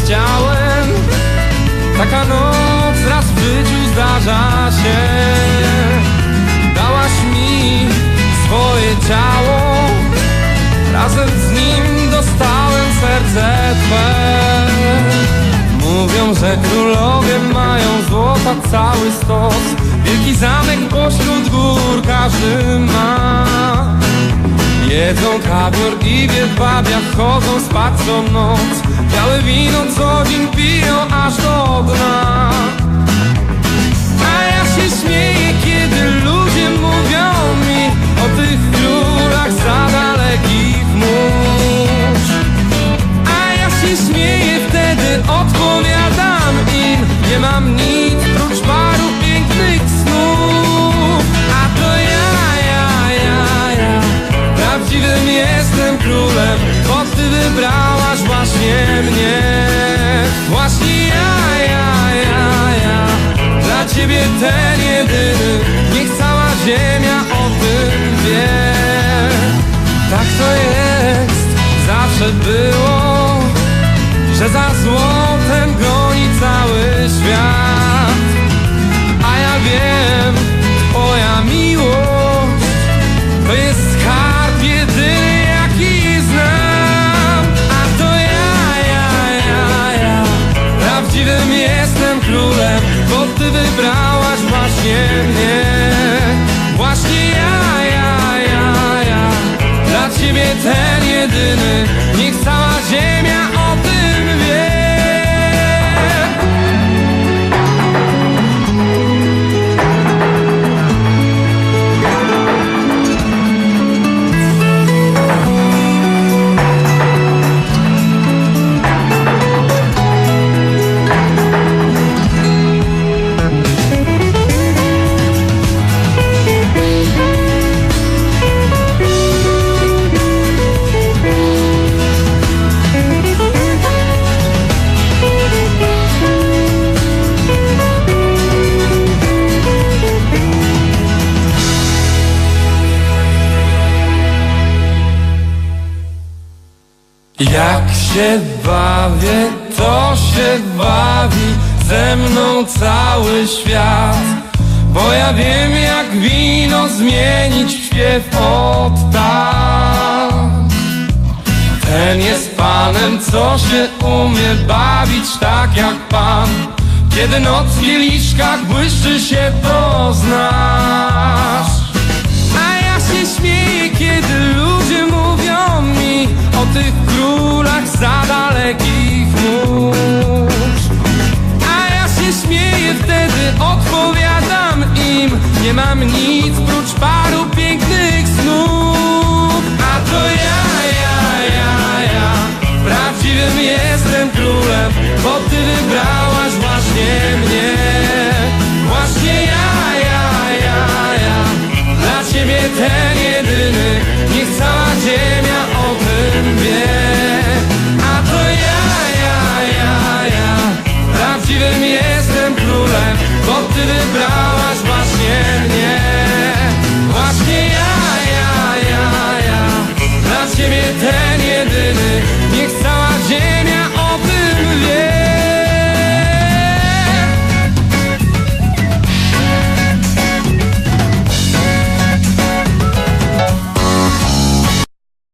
chciałem. Taka noc raz w życiu zdarza się. Dałaś mi swoje ciało, razem z nim dostałem serce Twe. Mówią, że królowie mają złota cały stos, wielki zamek pośród gór każdy ma. Jedzą kawior i w jedwabiach chodzą spać co noc, białe wino co dzień piją aż do dna. A ja się śmieję, kiedy ludzie mówią mi o tych królach za dalekich mórz. A ja się śmieję, wtedy odpowiadam im: nie mam nic prócz paru pięknych snów. A to ja, prawdziwym jestem królem, bo Ty wybrałaś właśnie mnie. Właśnie ja, dla Ciebie ten jedyny, niech cała ziemia o tym wie. Tak to jest, zawsze było, że za złotem goni cały świat. A ja wiem, Twoja miłość to jest skarb jedyny, jaki znam. A to ja, prawdziwym jestem królem, bo Ty wybrałaś właśnie mnie. Właśnie ja, dla Ciebie ten jedyny, niech cała ziemia o tym wie. Jak się bawię, to się bawi ze mną cały świat. Bo ja wiem, jak wino zmienić w śpiew od tak. Ten jest panem, co się umie bawić tak jak pan. Kiedy noc w kieliszkach błyszczy się, to znasz. A ja się śmieję, kiedy ludzie mówią mi o tych królach za dalekich mórz. A ja się śmieję, wtedy odpowiadam im: nie mam nic prócz paru pięknych snów. A to ja, prawdziwym jestem królem, bo Ty wybrałaś właśnie mnie. Właśnie ja, dla Ciebie ten jedyny, niech cała ziemia o tym wie. A to ja, prawdziwym jestem królem, bo Ty wybrałaś